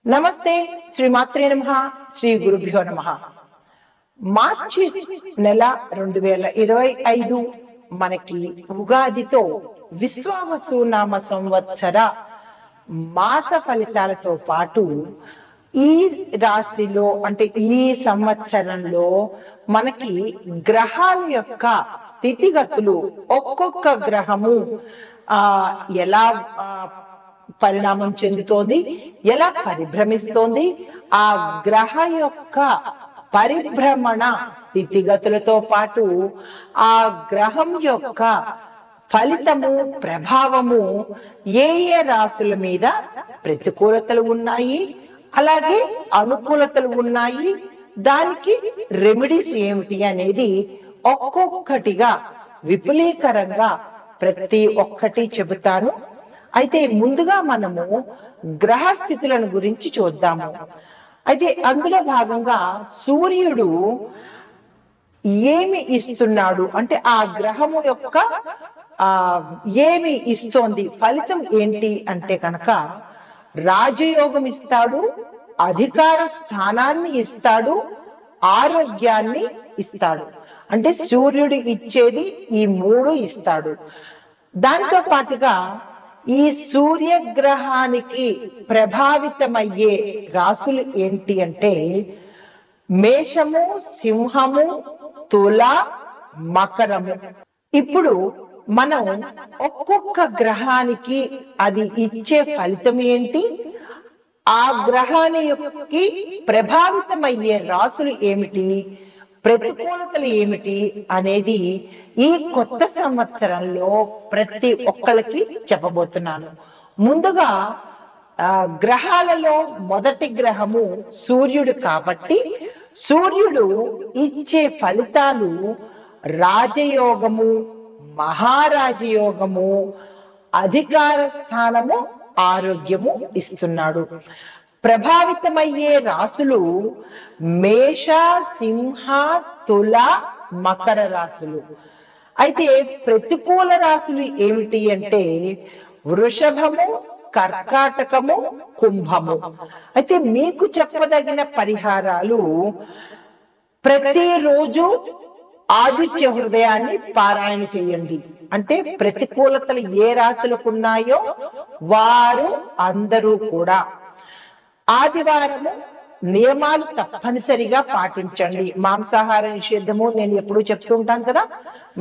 నమస్తే శ్రీ మాత్రే నమః శ్రీ గురుభ్యో నమః. మార్చి నెల 2025 మనకి ఉగాదితో విశ్వావసునామ సంవత్సర మాస ఫలితాలతో పాటు ఈ రాశిలో అంటే ఈ సంవత్సరంలో మనకి గ్రహాల యొక్క స్థితిగతులు ఒక్కొక్క గ్రహము ఎలా పరిణామం చెందుతోంది, ఎలా పరిభ్రమిస్తోంది, ఆ గ్రహ యొక్క పరిభ్రమణ స్థితిగతులతో పాటు ఆ గ్రహం యొక్క ఫలితము ప్రభావము ఏ ఏ రాశుల మీద ప్రతికూలతలు ఉన్నాయి, అలాగే అనుకూలతలు ఉన్నాయి, దానికి రెమెడీస్ ఏమిటి అనేది ఒక్కొక్కటిగా విపులీకరంగా ప్రతి ఒక్కటి చెబుతాను. అయితే ముందుగా మనము గ్రహ స్థితులను గురించి చూద్దాము. అయితే అందులో భాగంగా సూర్యుడు ఏమి ఇస్తున్నాడు అంటే ఆ గ్రహము యొక్క ఏమి ఇస్తోంది, ఫలితం ఏంటి అంటే కనుక రాజయోగం ఇస్తాడు, అధికార స్థానాన్ని ఇస్తాడు, ఆరోగ్యాన్ని ఇస్తాడు. అంటే సూర్యుడు ఇచ్చేది ఈ మూడు ఇస్తాడు. దానితో పాటుగా ఈ సూర్యగ్రహానికి ప్రభావితమయ్యే రాశులు ఏంటి అంటే మేషము, సింహము, తుల, మకరము. ఇప్పుడు మనం ఒక్కొక్క గ్రహానికి అది ఇచ్చే ఫలితం ఏంటి, ఆ గ్రహానికి ప్రభావితమయ్యే రాశులు ఏమిటి, ప్రతికూలతలు ఏమిటి అనేది ఈ కొత్త సంవత్సరంలో ప్రతి ఒక్కరికి చెప్పబోతున్నాను. ముందుగా గ్రహాలలో మొదటి గ్రహము సూర్యుడు కాబట్టి సూర్యుడు ఇచ్చే ఫలితాలు రాజయోగము, మహారాజయోగము, అధికార స్థానము, ఆరోగ్యము ఇస్తున్నాడు. ప్రభావితమయ్యే రాశులు మేష, సింహ, తుల, మకర రాశులు. అయితే ప్రతికూల రాశులు ఏమిటి అంటే వృషభము, కర్కాటకము, కుంభము. అయితే మీకు చెప్పదగిన పరిహారాలు ప్రతిరోజు ఆదిత్య హృదయాన్ని పారాయణ చేయండి. అంటే ప్రతికూలతలు ఏ రాశులకు ఉన్నాయో వారు అందరూ కూడా ఆదివారము నియమాలు తప్పనిసరిగా పాటించండి. మాంసాహార నిషేధము నేను ఎప్పుడూ చెప్తూ ఉంటాను కదా,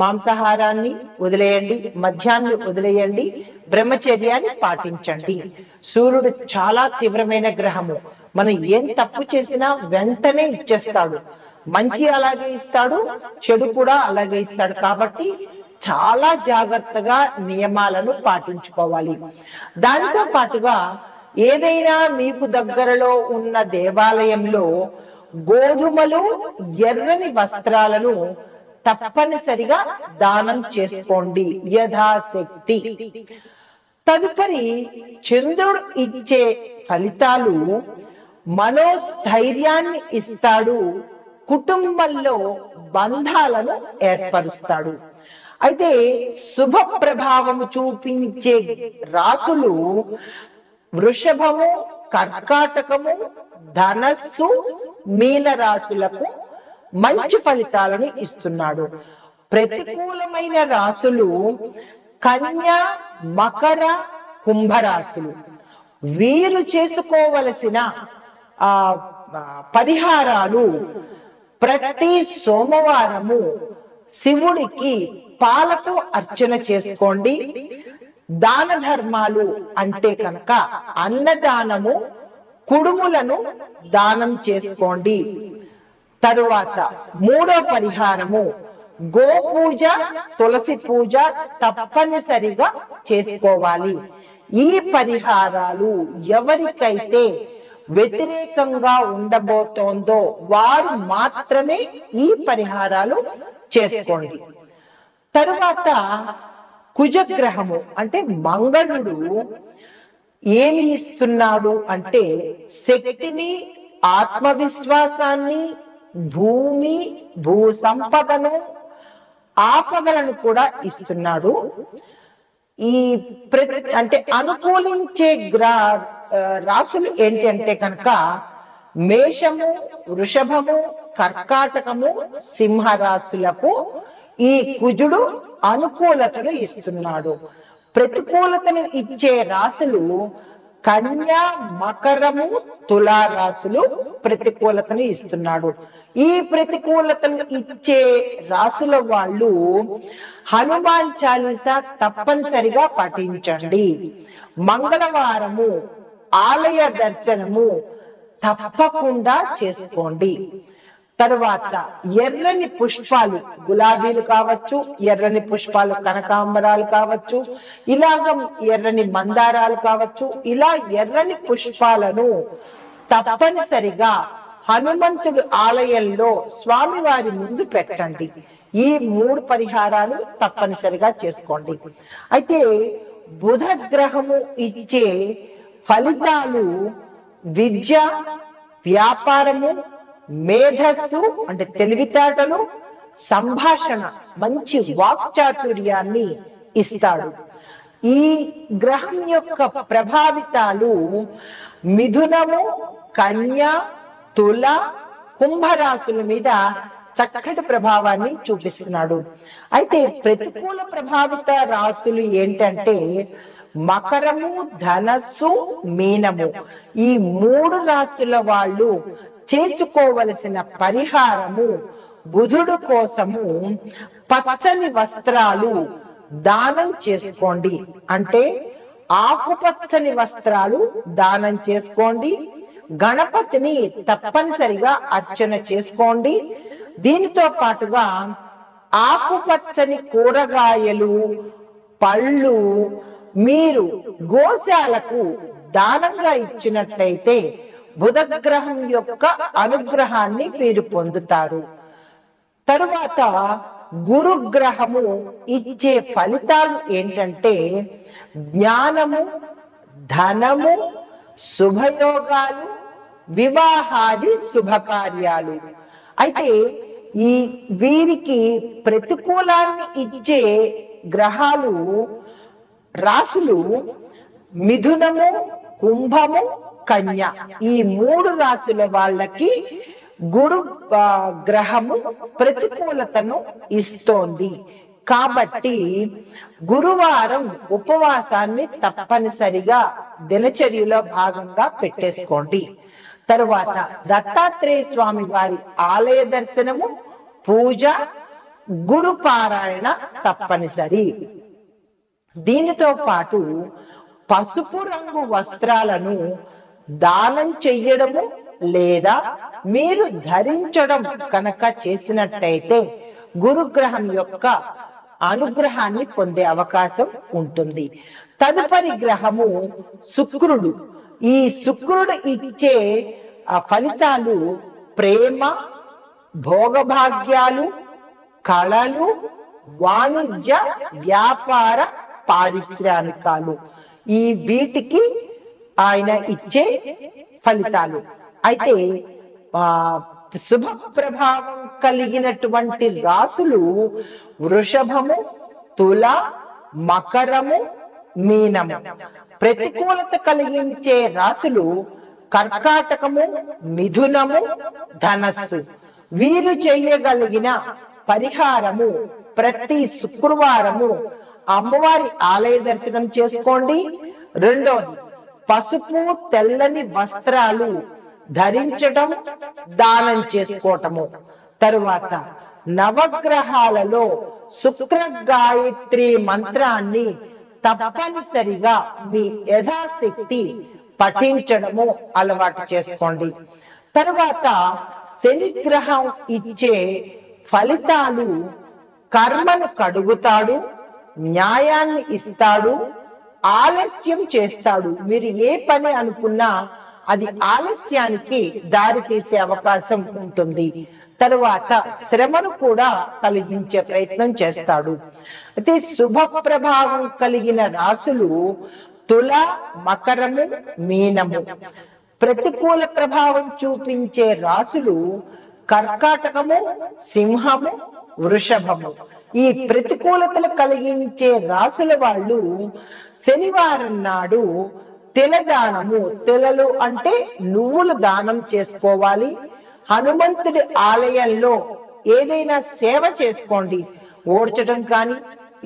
మాంసాహారాన్ని వదిలేయండి, మద్యాన్ని వదిలేయండి, బ్రహ్మచర్యాన్ని పాటించండి. సూర్యుడు చాలా తీవ్రమైన గ్రహము. మనం ఏం తప్పు చేసినా వెంటనే ఇచ్చేస్తాడు. మంచి అలాగే ఇస్తాడు, చెడు కూడా అలాగే ఇస్తాడు. కాబట్టి చాలా జాగ్రత్తగా నియమాలను పాటించుకోవాలి. దానితో పాటుగా ఏదైనా మీకు దగ్గరలో ఉన్న దేవాలయంలో గోధుమలు, ఎర్రని వస్త్రాలను తప్పనిసరిగా దానం చేసుకోండి యథాశక్తి. తదుపరి చంద్రుడు ఇచ్చే ఫలితాలు మనోస్థైర్యాన్ని ఇస్తాడు, కుటుంబంలో బంధాలను ఏర్పరుస్తాడు. అయితే శుభ ప్రభావము చూపించే రాశులు వృషభము, కర్కాటకము, ధనస్సు, మీన రాశులకు మంచి ఫలితాలను ఇస్తున్నాడు. ప్రతికూలమైన రాశులు కన్య, మకర, కుంభరాశులు. వీరు చేసుకోవలసిన పరిహారాలు ప్రతి సోమవారము శివుడికి పాలతో అర్చన చేసుకోండి. దాన ధర్మాలు అంటే కనుక అన్నదానము, కుడుములను దానం చేసుకోండి. తరువాత మూడో పరిహారము గోపూజ, తులసి పూజ తప్పనిసరిగా చేసుకోవాలి. ఈ పరిహారాలు ఎవరికైతే వ్యతిరేకంగా ఉండబోతోందో వారు మాత్రమే ఈ పరిహారాలు చేసుకోండి. తరువాత కుజగ్రహము అంటే మంగళుడు ఏమి ఇస్తున్నాడు అంటే శక్తిని, ఆత్మవిశ్వాసాన్ని, భూమి, భూ సంపదను, ఆపదలను కూడా ఇస్తున్నాడు. ఈ అంటే అనుకూలించే రాసులు ఏంటి అంటే కనుక మేషము, వృషభము, కర్కాటకము, సింహరాశులకు ఈ కుజుడు అనుకూలతను ఇస్తున్నాడు. ప్రతికూలతను ఇచ్చే రాశులు కన్యా, మకరము, తులారాశులు ప్రతికూలతను ఇస్తున్నాడు. ఈ ప్రతికూలతను ఇచ్చే రాశుల వాళ్ళు హనుమాన్ చాలీసా తప్పనిసరిగా పఠించండి. మంగళవారము ఆలయ దర్శనము తప్పకుండా చేసుకోండి. తరువాత ఎర్రని పుష్పాలు, గులాబీలు కావచ్చు, ఎర్రని పుష్పాలు కనకాంబరాలు కావచ్చు, ఇలాగ ఎర్రని మందారాలు కావచ్చు, ఇలా ఎర్రని పుష్పాలను తప్పనిసరిగా హనుమంతుడి ఆలయంలో స్వామివారి ముందు పెట్టండి. ఈ 3 పరిహారాలు తప్పనిసరిగా చేసుకోండి. అయితే బుధ గ్రహము ఇచ్చే ఫలితాలు విద్య, వ్యాపారము, మేధస్సు అంటే తెలివితేటలు, సంభాషణ, మంచి వాక్చాతుర్యాన్ని ఇస్తాడు. ఈ గ్రహం యొక్క ప్రభావితాలు మిథునము, కన్య, తుల, కుంభరాశుల మీద చక్కటి ప్రభావాన్ని చూపిస్తున్నాడు. అయితే ప్రతికూల ప్రభావిత రాశులు ఏంటంటే మకరము, ధనస్సు, మీనము. ఈ 3 రాశుల వాళ్ళు చేసుకోవలసిన పరిహారము బుధుడు కోసము పచ్చని వస్త్రాలు దానం చేసుకోండి. అంటే ఆకుపచ్చని వస్త్రాలు దానం చేసుకోండి. గణపతిని తప్పనిసరిగా అర్చన చేసుకోండి. దీనితో పాటుగా ఆకుపచ్చని కూరగాయలు, పళ్ళు మీరు గోశాలకు దానంగా ఇచ్చినట్లయితే బుధగ్రహం యొక్క అనుగ్రహాన్ని మీరు పొందుతారు. తరువాత గురుగ్రహము ఇచ్చే ఫలితాలు ఏంటంటే జ్ఞానము, ధనము, శుభయోగాలు, వివాహాది శుభకార్యాలు. అయితే ఈ వీరికి ప్రతికూలాన్ని ఇచ్చే గ్రహాలు రాశులు మిథునము, కుంభము, కన్య. ఈ 3 రాశుల వాళ్ళకి గురు గ్రహము ప్రతికూలతను ఇస్తోంది. కాబట్టి గురువారం ఉపవాసాన్ని తప్పనిసరిగా దినచర్యలో భాగంగా పెట్టేసుకోండి. తరువాత దత్తాత్రేయ స్వామి వారి ఆలయ దర్శనము, పూజ, గురు పారాయణ తప్పనిసరి. దీనితో పాటు పసుపు రంగు వస్త్రాలను దానం చెయ్యడము లేదా మీరు ధరించడం కనుక చేసినట్టయితే గురుగ్రహం యొక్క అనుగ్రహాన్ని పొందే అవకాశం ఉంటుంది. తదుపరి గ్రహము శుక్రుడు. ఈ శుక్రుడు ఇచ్చే ఫలితాలు ప్రేమ, భోగభాగ్యాలు, కళలు, వాణిజ్య, వ్యాపార, పారిశ్రామికాలు. ఈ వీటికి ఆయన ఇచ్చే ఫలితాలు. అయితే శుభ ప్రభావం కలిగినటువంటి రాశులు వృషభము, తుల, మకరము, మీనము. ప్రతికూలత కలిగించే రాశులు కర్కాటకము, మిథునము, ధనస్సు. వీరు చేయగలిగిన పరిహారము ప్రతి శుక్రవారము అమ్మవారి ఆలయ దర్శనం చేసుకోండి. రెండోది పసుపు, తెల్లని వస్త్రాలు ధరించటం, దానం చేసుకోవటము. తరువాత నవగ్రహాలలో శుక్ర గాయత్రి మంత్రాన్ని తప్పనిసరిగా మీ యథాశక్తి పఠించడము అలవాటు చేసుకోండి. తరువాత శని గ్రహం ఇచ్చే ఫలితాలు కర్మను కడుగుతాడు, న్యాయాన్ని ఇస్తాడు, ఆలస్యం చేస్తాడు. మీరు ఏ పని అనుకున్నా అది ఆలస్యానికి దారి తీసే అవకాశం ఉంటుంది. తరువాత శ్రమను కూడా కలిగించే ప్రయత్నం చేస్తాడు. అయితే శుభ ప్రభావం కలిగిన రాశులు తుల, మకరము, మీనము. ప్రతికూల ప్రభావం చూపించే రాశులు కర్కాటకము, సింహము, వృషభము. ఈ ప్రతికూలతలు కలిగించే రాశుల వాళ్ళు శనివారం నాడు తిల దానము, తిలలు అంటే నువ్వులు దానం చేసుకోవాలి. హనుమంతుడి ఆలయంలో ఏదైనా సేవ చేసుకోండి, ఓడ్చడం కానీ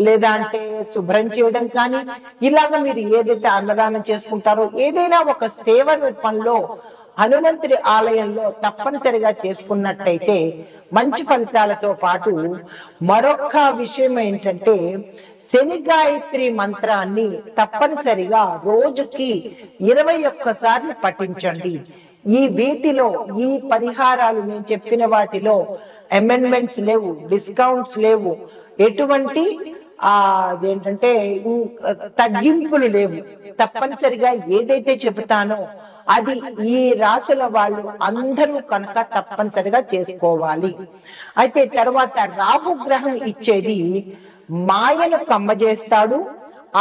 లేదా అంటే శుభ్రం చేయడం కానీ, ఇలాగ మీరు ఏదైతే అన్నదానం చేసుకుంటారో ఏదైనా ఒక సేవ రూపంలో హనుమంతుడి ఆలయంలో తప్పనిసరిగా చేసుకున్నట్టయితే మంచి ఫలితాలతో పాటు మరొక విషయం ఏంటంటే శని గాయత్రి మంత్రాన్ని తప్పనిసరిగా రోజుకి 21 సార్లు పఠించండి. ఈ వీటిలో ఈ పరిహారాలు నేను చెప్పిన వాటిలో అమెండ్మెంట్స్ లేవు, డిస్కౌంట్స్ లేవు, ఎటువంటి అదేంటంటే తగ్గింపులు లేవు. తప్పనిసరిగా ఏదైతే చెబుతానో అది ఈ రాసుల వాళ్ళు అందరూ కనుక తప్పనిసరిగా చేసుకోవాలి. అయితే తర్వాత రాహుగ్రహం ఇచ్చేది మాయను కమ్మజేస్తాడు.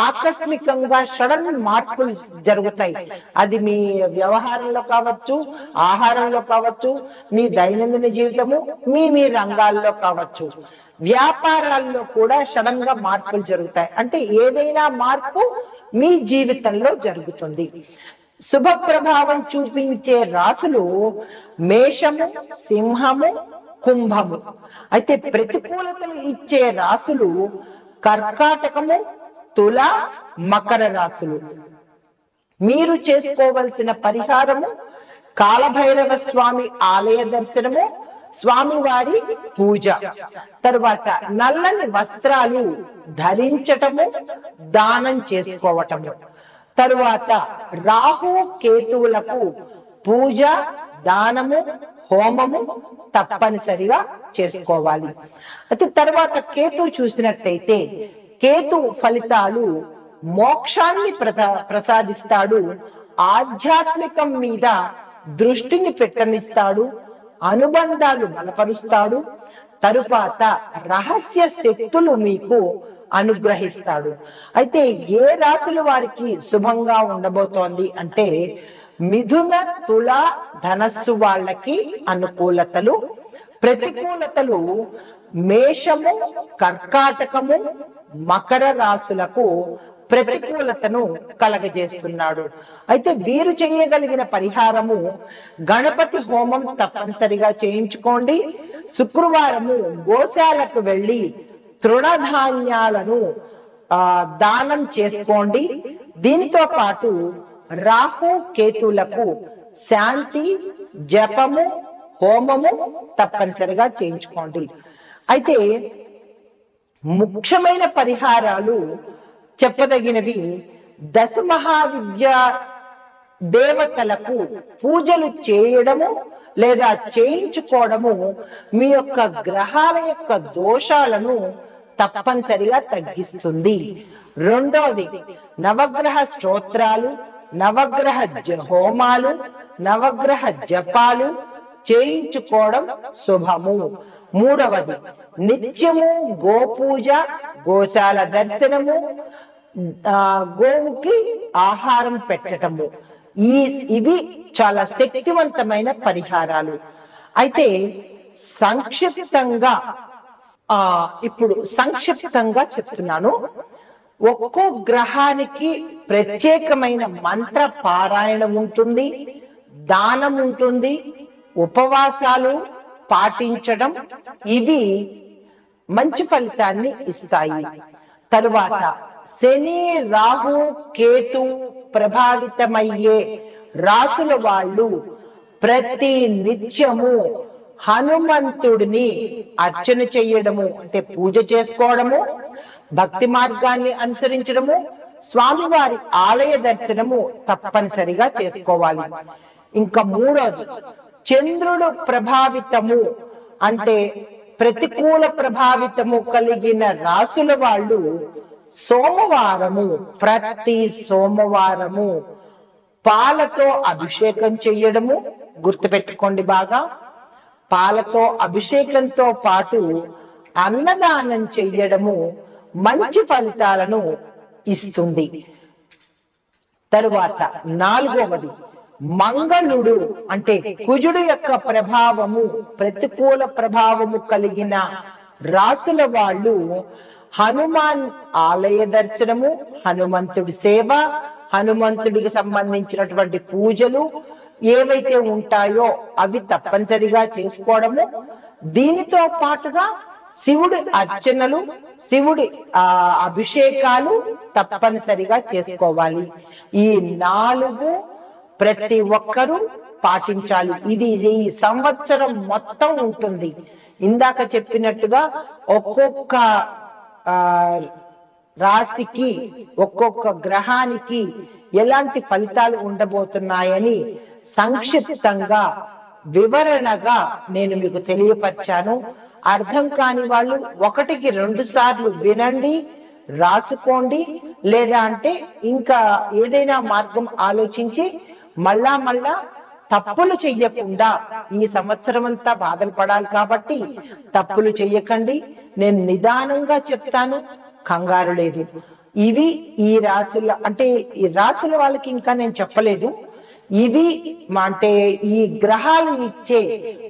ఆకస్మికంగా సడన్ మార్పులు జరుగుతాయి. అది మీ వ్యవహారంలో కావచ్చు, ఆహారంలో కావచ్చు, మీ దైనందిన జీవితము, మీ రంగాల్లో కావచ్చు, వ్యాపారాల్లో కూడా సడన్ గా మార్పులు జరుగుతాయి. అంటే ఏదైనా మార్పు మీ జీవితంలో జరుగుతుంది. శుభ ప్రభావం చూపించే రాసులు మేషము, సింహము, కుంభము. అయితే ప్రతికూలతలు ఇచ్చే రాసులు కర్కాటకము, తుల, మకర రాసులు. మీరు చేసుకోవలసిన పరిహారము కాలభైరవ స్వామి ఆలయ దర్శనము, స్వామివారి పూజ, తరువాత నల్లని వస్త్రాలు ధరించటము, దానం చేసుకోవటము, తరువాత రాహు కేతువులకు పూజ, దానము, హోమము తప్పనిసరిగా చేసుకోవాలి. అయితే తర్వాత కేతు చూసినట్టయితే కేతు ఫలితాలు మోక్షాన్ని ప్రసాదిస్తాడు, ఆధ్యాత్మికం మీద దృష్టిని పెట్టనిస్తాడు, అనుబంధాలు బలపరుస్తాడు, తరువాత రహస్య శక్తులు మీకు అనుగ్రహిస్తాడు. అయితే ఏ రాశుల వారికి శుభంగా ఉండబోతోంది అంటే మిథున, తుల, ధనస్సు వాళ్ళకి అనుకూలతలు, ప్రతికూలతలు మేషము, కర్కాటకము, మకర రాశులకు ప్రతికూలతను కలగజేస్తున్నాడు. అయితే వీరు చేయగలిగిన పరిహారము గణపతి హోమం తప్పనిసరిగా చేయించుకోండి. శుక్రవారము గోశాలకు వెళ్ళి తృణధాన్యాలను దానం చేసుకోండి. దీనితో పాటు రాహు కేతులకు శాంతి, జపము, హోమము తప్పనిసరిగా చేయించుకోండి. అయితే ముఖ్యమైన పరిహారాలు చెప్పదగినవి దశ మహావిద్య దేవతలకు పూజలు చేయడము లేదా చేయించుకోవడము మీ యొక్క గ్రహాల యొక్క దోషాలను తప్పనిసరిగా తగ్గిస్తుంది. రెండోది నవగ్రహ స్తోత్రాలు, నవగ్రహ హోమాలు, నవగ్రహ జపాలు చేయించుకోవడం శుభము. మూడవది నిత్యము గోపూజ, గోశాల దర్శనము, గోవుకి ఆహారం పెట్టటము. ఇవి చాలా శక్తివంతమైన పరిహారాలు. అయితే ఇప్పుడు సంక్షిప్తంగా చెప్తున్నాను. ఒక్కో గ్రహానికి ప్రత్యేకమైన మంత్ర పారాయణం ఉంటుంది, దానం ఉంటుంది, ఉపవాసాలు పాటించడం, ఇవి మంచి ఫలితాన్ని ఇస్తాయి. తరువాత శని, రాహు, కేతు ప్రభావితమయ్యే రాసుల వాళ్ళు ప్రతి నిత్యము హనుమంతుడిని అర్చన చెయ్యడము, అంటే పూజ చేసుకోవడము, భక్తి మార్గాన్ని అనుసరించడము, స్వామివారి ఆలయ దర్శనము తప్పనిసరిగా చేసుకోవాలి. ఇంకా మూడోది చంద్రుడు ప్రభావితము, అంటే ప్రతికూల ప్రభావితము కలిగిన రాసుల వాళ్ళు సోమవారము, ప్రతి సోమవారము పాలతో అభిషేకం చెయ్యడము, గుర్తుపెట్టుకోండి బాగా. పాలతో అభిషేకంతో పాటు అన్నదానం చెయ్యడము మంచి ఫలితాలను ఇస్తుంది. తరువాత నాలుగవది మంగళుడు, అంటే కుజుడు యొక్క ప్రభావము, ప్రతికూల ప్రభావము కలిగిన రాసుల వాళ్ళు హనుమాన్ ఆలయ దర్శనము, హనుమంతుడి సేవ, హనుమంతుడికి సంబంధించినటువంటి పూజలు ఏవైతే ఉంటాయో అవి తప్పనిసరిగా చేసుకోవడము, దీనితో పాటుగా శివుడి అర్చనలు, శివుడి అభిషేకాలు తప్పనిసరిగా చేసుకోవాలి. ఈ 4 ప్రతి ఒక్కరూ పాటించాలి. ఇది ఈ సంవత్సరం మొత్తం ఉంటుంది. ఇందాక చెప్పినట్టుగా ఒక్కొక్క రాశికి, ఒక్కొక్క గ్రహానికి ఎలాంటి ఫలితాలు ఉండబోతున్నాయని సంక్షిప్తంగా వివరణగా నేను మీకు తెలియపరిచాను. అర్థం కాని వాళ్ళు 1కి 2 సార్లు వినండి, రాసుకోండి. లేదా అంటే ఇంకా ఏదైనా మార్గం ఆలోచించి మళ్ళా తప్పులు చెయ్యకుండా, ఈ సంవత్సరం అంతా బాధలు పడాలి కాబట్టి తప్పులు చెయ్యకండి. నేను నిదానంగా చెప్తాను, కంగారు లేదు. ఇవి ఈ రాశుల, అంటే ఈ రాశుల వాళ్ళకి ఇంకా నేను చెప్పలేదు. ఇవి అంటే ఈ గ్రహాలు ఇచ్చే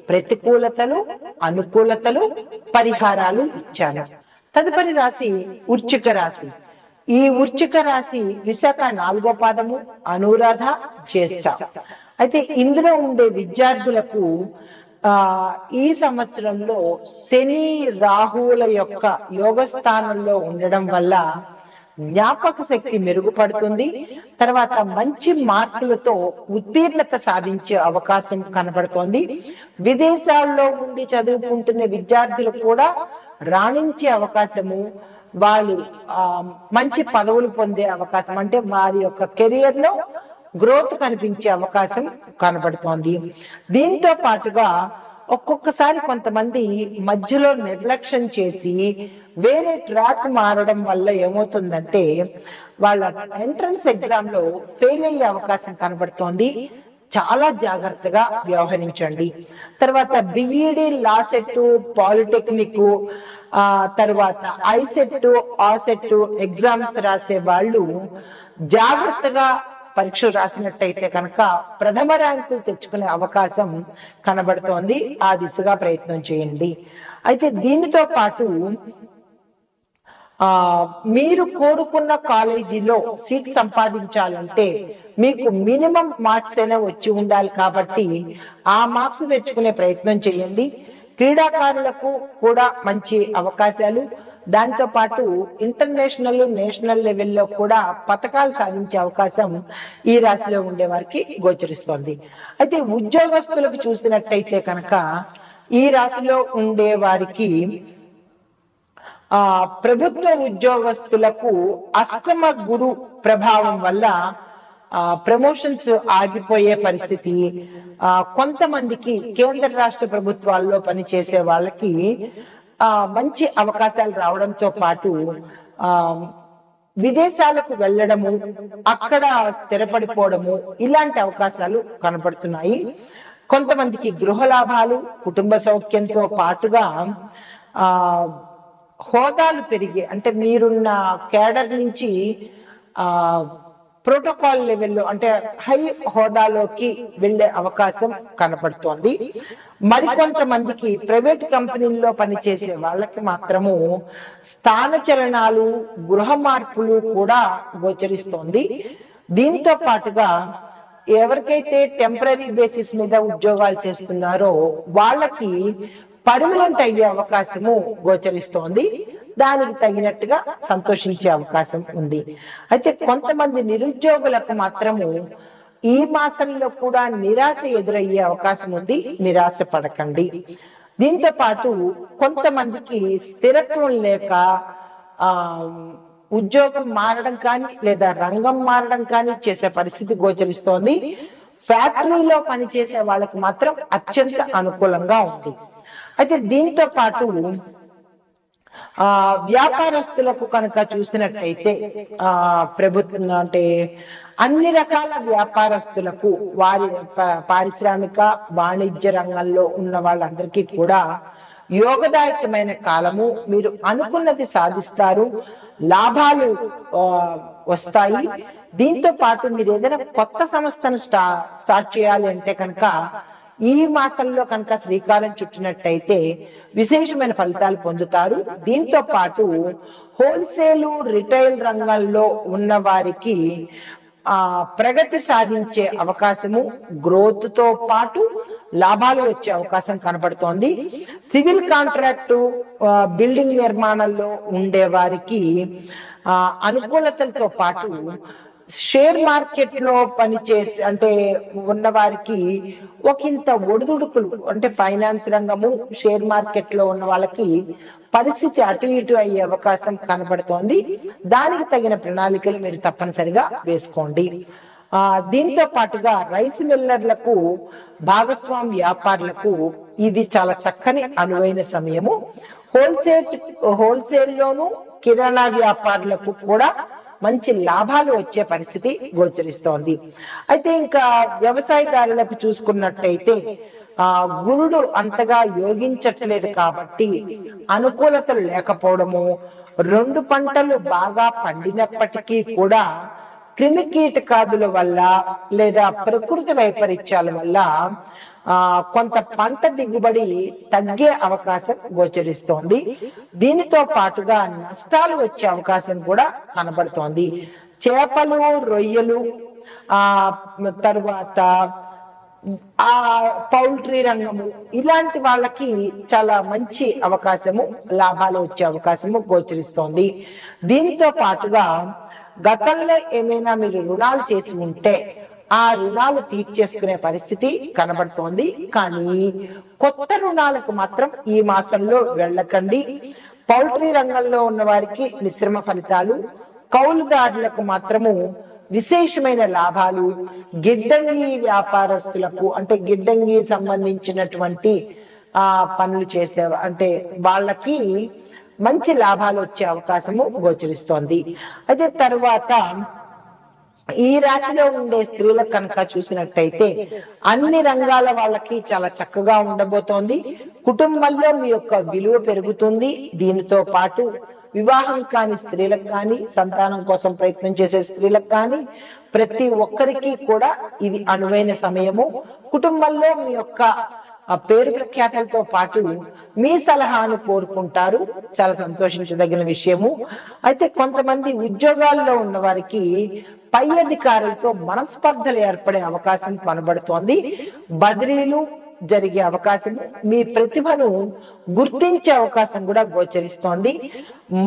ప్రతికూలతలు, అనుకూలతలు, పరిహారాలు ఇచ్చాను. తదుపరి రాశి వృశ్చిక రాశి. ఈ వృశ్చిక రాశి విశాఖ 4వ పాదము, అనురాధ, జ్యేష్ఠ. అయితే ఇందులో ఉండే విద్యార్థులకు ఈ సంవత్సరంలో శని రాహువుల యొక్క యోగస్థానంలో ఉండడం వల్ల జ్ఞాపక శక్తి మెరుగుపడుతుంది. తర్వాత మంచి మార్కులతో ఉత్తీర్ణత సాధించే అవకాశం కనబడుతోంది. విదేశాల్లో ఉండి చదువుకుంటున్న విద్యార్థులు కూడా రాణించే అవకాశము, వాళ్ళు మంచి పదవులు పొందే అవకాశం, అంటే వారి యొక్క కెరియర్ లో గ్రోత్ కనిపించే అవకాశం కనబడుతోంది. దీంతో పాటుగా ఒక్కొక్కసారి కొంతమంది మధ్యలో నిర్లక్ష్యం చేసి వేరే ట్రాక్ మారడం వల్ల ఏమవుతుందంటే వాళ్ళ ఎంట్రన్స్ ఎగ్జామ్ లో ఫెయిల్ అయ్యే అవకాశం కనబడుతోంది. చాలా జాగ్రత్తగా వ్యవహరించండి. తర్వాత బిఈడి, లా సెట్, పాలిటెక్నిక్, తర్వాత ఐసెట్, ఆసెట్ ఎగ్జామ్స్ రాసే వాళ్ళు జాగ్రత్తగా పరీక్షలు రాసినట్టయితే కనుక ప్రథమ ర్యాంకులు తెచ్చుకునే అవకాశం కనబడుతోంది. ఆ దిశగా ప్రయత్నం చేయండి. అయితే దీనితో పాటు మీరు కోరుకున్న కాలేజీలో సీట్ సంపాదించాలంటే మీకు మినిమం మార్క్స్ అయినా వచ్చి ఉండాలి. కాబట్టి ఆ మార్క్స్ తెచ్చుకునే ప్రయత్నం చేయండి. క్రీడాకారులకు కూడా మంచి అవకాశాలు, దాంతో పాటు ఇంటర్నేషనల్, నేషనల్ లెవెల్లో కూడా పథకాలు సాధించే అవకాశం ఈ రాశిలో ఉండే వారికి గోచరిస్తోంది. అయితే ఉద్యోగస్తులకు చూసినట్టయితే కనుక ఈ రాశిలో ఉండే వారికి ప్రభుత్వ ఉద్యోగస్తులకు అష్టమ గురు ప్రభావం వల్ల ప్రమోషన్స్ ఆగిపోయే పరిస్థితి, కొంతమందికి కేంద్ర రాష్ట్ర ప్రభుత్వాల్లో పనిచేసే వాళ్ళకి మంచి అవకాశాలు రావడంతో పాటు విదేశాలకు వెళ్ళడము, అక్కడ స్థిరపడిపోవడము, ఇలాంటి అవకాశాలు కనబడుతున్నాయి. కొంతమందికి గృహ లాభాలు, కుటుంబ సౌఖ్యంతో పాటుగా హోదాలు పెరిగి, అంటే మీరున్న కేడర్ నుంచి ప్రోటోకాల్ లెవెల్లో, అంటే హై హోదాలోకి వెళ్లే అవకాశం కనపడుతోంది. మరికొంతమందికి ప్రైవేట్ కంపెనీల్లో పనిచేసే వాళ్ళకి మాత్రము స్థానచలనాలు, గృహ మార్పులు కూడా గోచరిస్తోంది. దీంతో పాటుగా ఎవరికైతే టెంపరీ బేసిస్ మీద ఉద్యోగాలు చేస్తున్నారో వాళ్ళకి పర్మనెంట్ అయ్యే అవకాశము గోచరిస్తోంది. దానికి తగినట్టుగా సంతోషించే అవకాశం ఉంది. అయితే కొంతమంది నిరుద్యోగులకు మాత్రము ఈ మాసంలో కూడా నిరాశ ఎదురయ్యే అవకాశం ఉంది. నిరాశ పడకండి. దీంతో పాటు కొంతమందికి స్థిరత్వం లేక ఉద్యోగం మారడం కానీ లేదా రంగం మారడం కానీ చేసే పరిస్థితి గోచరిస్తోంది. ఫ్యాక్టరీలో పనిచేసే వాళ్ళకి మాత్రం అత్యంత అనుకూలంగా ఉంది. అయితే దీంతో పాటు వ్యాపారస్తులకు కనుక చూసినట్లయితే ప్రభుత్వం, అంటే అన్ని రకాల వ్యాపారస్తులకు, వారి పారిశ్రామిక వాణిజ్య రంగంలో ఉన్న వాళ్ళందరికీ కూడా యోగదాయకమైన కాలము. మీరు అనుకున్నది సాధిస్తారు, లాభాలు వస్తాయి. దీంతో పాటు మీరు ఏదైనా కొత్త సంస్థను స్టార్ట్ చేయాలి అంటే కనుక ఈ మాసంలో కనుక శ్రీకారం చుట్టినట్టయితే విశేషమైన ఫలితాలు పొందుతారు. దీంతో పాటు హోల్సేల్, రిటైల్ రంగంలో ఉన్న వారికి ప్రగతి సాధించే అవకాశము, గ్రోత్ తో పాటు లాభాలు వచ్చే అవకాశం కనబడుతోంది. సివిల్ కాంట్రాక్టు, బిల్డింగ్ నిర్మాణంలో ఉండే వారికి అనుకూలతలతో పాటు షేర్ మార్కెట్ లో పనిచేసి అంటే ఉన్న వారికి ఒకంత ఒడిదుడుకులు, అంటే ఫైనాన్స్ రంగము, షేర్ మార్కెట్ లో ఉన్న వాళ్ళకి పరిస్థితి అటు ఇటు అయ్యే అవకాశం కనబడుతోంది. దానికి తగిన ప్రణాళికలు మీరు తప్పనిసరిగా వేసుకోండి. దీంతో పాటుగా రైస్ మిల్లర్లకు, భాగస్వామి వ్యాపారులకు ఇది చాలా చక్కని అనువైన సమయము. హోల్సేల్ లోను, కిరాణా వ్యాపారులకు కూడా మంచి లాభాలు వచ్చే పరిస్థితి గోచరిస్తోంది. అయితే ఇంకా వ్యవసాయదారులకు చూసుకున్నట్టయితే గురుడు అంతగా యోగించట్లేదు కాబట్టి అనుకూలతలు లేకపోవడము, 2 పంటలు బాగా పండినప్పటికీ కూడా క్రిమి కీటకాదుల వల్ల లేదా ప్రకృతి వైపరీత్యాల వల్ల కొంత పంట దిగుబడి తగ్గే అవకాశం గోచరిస్తోంది. దీనితో పాటుగా నష్టాలు వచ్చే అవకాశం కూడా కనబడుతోంది. చేపలు, రొయ్యలు, తరువాత పౌల్ట్రీ రంగము, ఇలాంటి వాళ్ళకి చాలా మంచి అవకాశము, లాభాలు వచ్చే అవకాశము గోచరిస్తోంది. దీనితో పాటుగా గతంలో ఏమైనా మీరు రుణాలు చేసి ఉంటే ఆ రుణాలు తీర్చేసుకునే పరిస్థితి కనబడుతోంది. కానీ కొత్త రుణాలకు మాత్రం ఈ మాసంలో వెళ్ళకండి. పౌల్ట్రీ రంగంలో ఉన్న వారికి మిశ్రమ ఫలితాలు, కౌలుదారులకు మాత్రము విశేషమైన లాభాలు, గిడ్డంగి వ్యాపారస్తులకు అంటే గిడ్డంగి సంబంధించినటువంటి పనులు చేసే అంటే వాళ్ళకి మంచి లాభాలు వచ్చే అవకాశము గోచరిస్తోంది. అయితే తరువాత ఈ రాశిలో ఉండే స్త్రీలకు కనుక చూసినట్టయితే అన్ని రంగాల వాళ్ళకి చాలా చక్కగా ఉండబోతోంది. కుటుంబంలో మీ యొక్క విలువ పెరుగుతుంది. దీనితో పాటు వివాహం కాని స్త్రీలకు కానీ, సంతానం కోసం ప్రయత్నం చేసే స్త్రీలకు కానీ ప్రతి ఒక్కరికి కూడా ఇది అనువైన సమయము. కుటుంబంలో మీ యొక్క పేరు ప్రఖ్యాతలతో పాటు మీ సలహాను కోరుకుంటారు, చాలా సంతోషించదగిన విషయము. అయితే కొంతమంది ఉద్యోగాల్లో ఉన్న వారికి పై అధికారులతో మనస్పర్ధలు ఏర్పడే అవకాశం కనబడుతోంది. బదిలీలు జరిగే అవకాశం, మీ ప్రతిభను గుర్తించే అవకాశం కూడా గోచరిస్తోంది.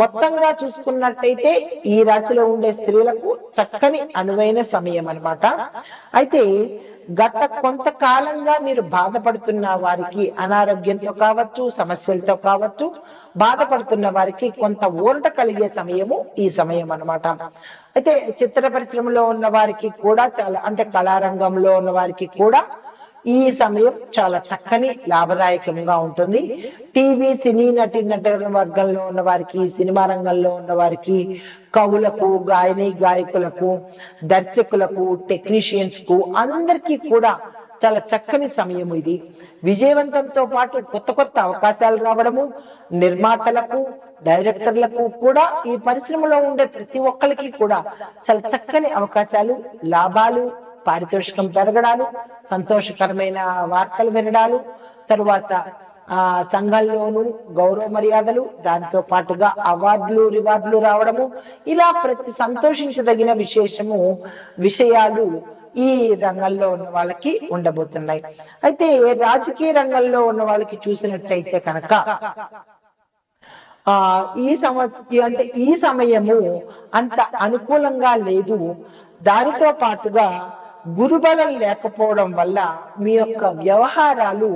మొత్తంగా చూసుకున్నట్టయితే ఈ రాశిలో ఉండే స్త్రీలకు చక్కని అనువైన సమయం అన్నమాట. అయితే గత కొంతకాలంగా మీరు బాధపడుతున్న వారికి, అనారోగ్యంతో కావచ్చు, సమస్యలతో కావచ్చు, బాధపడుతున్న వారికి కొంత ఊరట కలిగే సమయము ఈ సమయం అన్నమాట. అయితే చిత్ర పరిశ్రమలో ఉన్న వారికి కూడా చాలా, అంటే కళారంగంలో ఉన్న వారికి కూడా ఈ సమయం చాలా చక్కని లాభదాయకంగా ఉంటుంది. టీవీ, సినీ నటీనటుల వర్గంలో ఉన్న వారికి, సినిమా రంగంలో ఉన్న వారికి, కవులకు, గాయకులకు, దర్శకులకు, టెక్నీషియన్స్ కు అందరికీ కూడా చాలా చక్కని సమయం ఇది. విజయవంతంతో పాటు కొత్త కొత్త అవకాశాలు రావడము, నిర్మాతలకు, డైరెక్టర్లకు కూడా ఈ పరిశ్రమలో ఉండే ప్రతి ఒక్కరికి కూడా చాలా చక్కని అవకాశాలు, లాభాలు, పారితోషికం పెరగడాలు, సంతోషకరమైన వార్తలు వినడాలు, తరువాత సంఘంలోను గౌరవ మర్యాదలు, దాంతో పాటుగా అవార్డులు, రివార్డులు రావడము, ఇలా ప్రతి సంతోషించదగిన విషయాలు ఈ రంగంలో ఉన్న వాళ్ళకి ఉండబోతున్నాయి. అయితే రాజకీయ రంగంలో ఉన్న వాళ్ళకి చూసినట్లయితే కనుక ఈ సమయము అంత అనుకూలంగా లేదు. దానితో పాటుగా గురుబలం లేకపోవడం వల్ల మీ యొక్క వ్యవహారాలు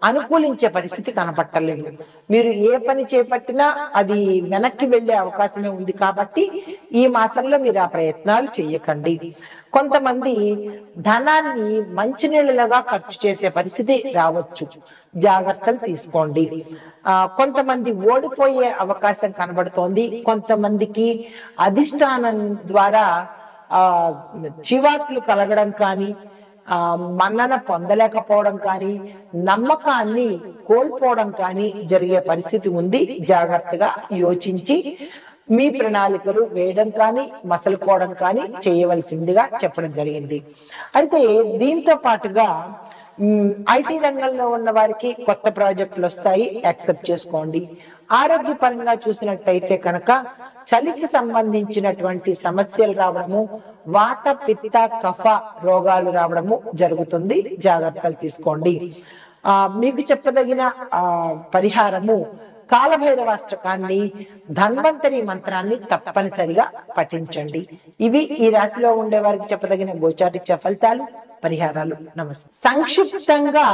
అనుకూలించే పరిస్థితి కనపట్టలేదు. మీరు ఏ పని చేపట్టినా అది వెనక్కి వెళ్లే అవకాశమే ఉంది కాబట్టి ఈ మాసంలో మీరు ఆ ప్రయత్నాలు చేయకండి. కొంతమంది ధనాన్ని మంచినీళ్ళగా ఖర్చు చేసే పరిస్థితి రావచ్చు, జాగ్రత్తలు తీసుకోండి. కొంతమంది ఓడిపోయే అవకాశం కనబడుతోంది. కొంతమందికి అధిష్టానం ద్వారా చివాట్లు కలగడం కానీ, మన్నన పొందలేకపోవడం కానీ, నమ్మకాన్ని కోల్పోవడం కానీ జరిగే పరిస్థితి ఉంది. జాగ్రత్తగా యోచించి మీ ప్రణాళికలు వేయడం కానీ, మసలుకోవడం కానీ చేయవలసిందిగా చెప్పడం జరిగింది. అయితే దీంతో పాటుగా ఐటీ రంగంలో ఉన్న వారికి కొత్త ప్రాజెక్టులు వస్తాయి, యాక్సెప్ట్ చేసుకోండి. ఆరోగ్యపరంగా చూసినట్టయితే కనుక చలికి సంబంధించినటువంటి సమస్యలు రావడము, వాత పిత్త కఫ రోగాలు రావడము జరుగుతుంది. జాగ్రత్తలు తీసుకోండి. మీకు చెప్పదగిన పరిహారము కాలభైరవాష్టకాన్ని, ధన్వంతరి మంత్రాన్ని తప్పనిసరిగా పఠించండి. ఇవి ఈ రాశిలో ఉండే వారికి చెప్పదగిన గోచారిత్య ఫలితాలు, పరిహారాలు. నమస్తే. సంక్షిప్తంగా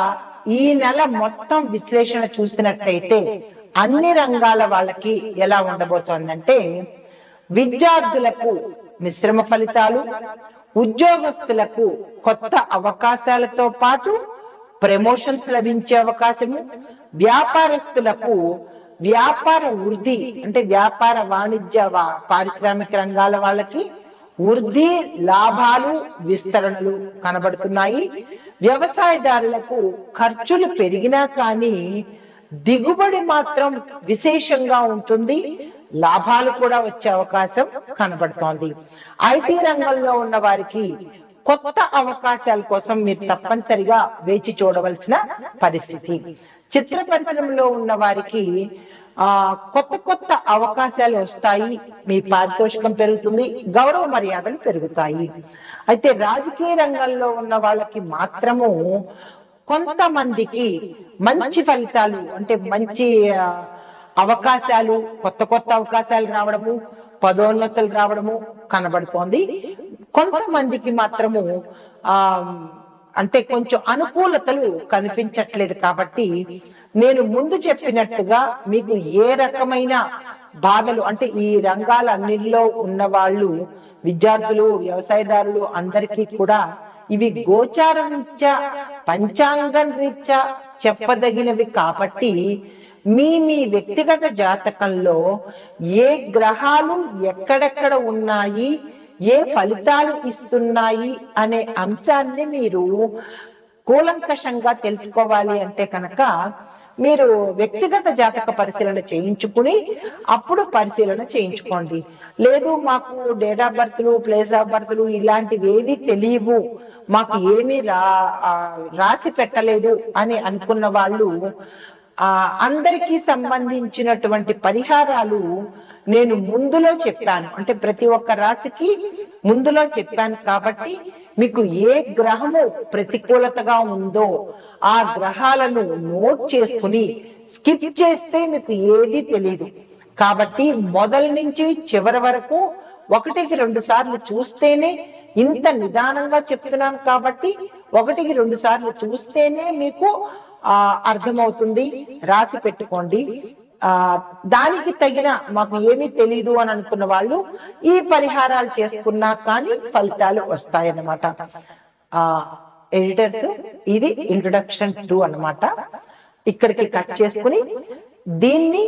ఈ నెల మొత్తం విశ్లేషణ చూసినట్టయితే అన్ని రంగాల వాళ్ళకి ఎలా ఉండబోతోందంటే, విద్యార్థులకు మిశ్రమ ఫలితాలు, ఉద్యోగస్తులకు కొత్త అవకాశాలతో పాటు ప్రమోషన్స్ లభించే అవకాశము, వ్యాపారస్తులకు వ్యాపార వృద్ధి అంటే వ్యాపార వాణిజ్య పారిశ్రామిక రంగాల వాళ్ళకి వృద్ధి, లాభాలు, విస్తరణలు కనబడుతున్నాయి. వ్యవసాయదారులకు ఖర్చులు పెరిగినా కానీ దిగుబడి మాత్రం విశేషంగా ఉంటుంది. లాభాలు కూడా వచ్చే అవకాశం కనబడుతోంది. ఐటీ రంగంలో ఉన్న వారికి కొత్త అవకాశాల కోసం మీరు తప్పనిసరిగా వేచి చూడవలసిన పరిస్థితి. చిత్ర పరిశ్రమలో ఉన్న వారికి కొత్త కొత్త అవకాశాలు వస్తాయి. మీ పారితోషికం పెరుగుతుంది, గౌరవ మర్యాదలు పెరుగుతాయి. అయితే రాజకీయ రంగంలో ఉన్న వాళ్ళకి మాత్రము కొంతమందికి మంచి ఫలితాలు అంటే మంచి అవకాశాలు, కొత్త కొత్త అవకాశాలు రావడము, పదోన్నతులు రావడము కనబడుతోంది. కొంతమందికి మాత్రము అంటే కొంచెం అనుకూలతలు కనిపించట్లేదు. కాబట్టి నేను ముందు చెప్పినట్టుగా మీకు ఏ రకమైన బాధలు అంటే ఈ రంగాలన్నిటిలో ఉన్న వాళ్ళు, విద్యార్థులు, వ్యవసాయదారులు అందరికీ కూడా ఇవి గోచారం రీత్యా, పంచాంగం రీత్యా చెప్పదగినవి. కాబట్టి మీ వ్యక్తిగత జాతకంలో ఏ గ్రహాలు ఎక్కడెక్కడ ఉన్నాయి, ఏ ఫలితాలు ఇస్తున్నాయి అనే అంశాన్ని మీరు కూలంకషంగా తెలుసుకోవాలి అంటే కనుక మీరు వ్యక్తిగత జాతక పరిశీలన చేయించుకుని అప్పుడు పరిశీలన చేయించుకోండి. లేదు మాకు డేట్ ఆఫ్ బర్త్లు, ప్లేస్ ఆఫ్ బర్త్లు ఇలాంటివి ఏవి తెలియవు, మాకు ఏమీ రాసి పెట్టలేదు అని అనుకున్న వాళ్ళు అందరికీ సంబంధించినటువంటి పరిహారాలు నేను ముందులో చెప్పాను. అంటే ప్రతి ఒక్క రాశికి ముందులో చెప్పాను. కాబట్టి మీకు ఏ గ్రహము ప్రతికూలతగా ఉందో ఆ గ్రహాలను నోట్ చేసుకుని స్కిప్ చేస్తే మీకు ఏది తెలియదు. కాబట్టి మొదలు నుంచి చివరి వరకు 1-2 సార్లు చూస్తేనే, ఇంత నిదానంగా చెప్తున్నాను కాబట్టి 1-2 సార్లు చూస్తేనే మీకు అర్థమవుతుంది. రాసి పెట్టుకోండి. దానికి తగిన మాకు ఏమీ తెలీదు అని అనుకున్న వాళ్ళు ఈ పరిహారాలు చేసుకున్నా కానీ ఫలితాలు వస్తాయన్నమాట. ఎడిటర్స్, ఇది ఇంట్రొడక్షన్ 2 అన్నమాట. ఇక్కడికి కట్ చేసుకుని దీన్ని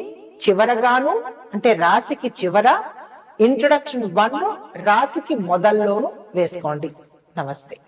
చివరగాను అంటే రాశికి చివర, ఇంట్రొడక్షన్ 1 రాశికి మొదల్లోను వేసుకోండి. నమస్తే.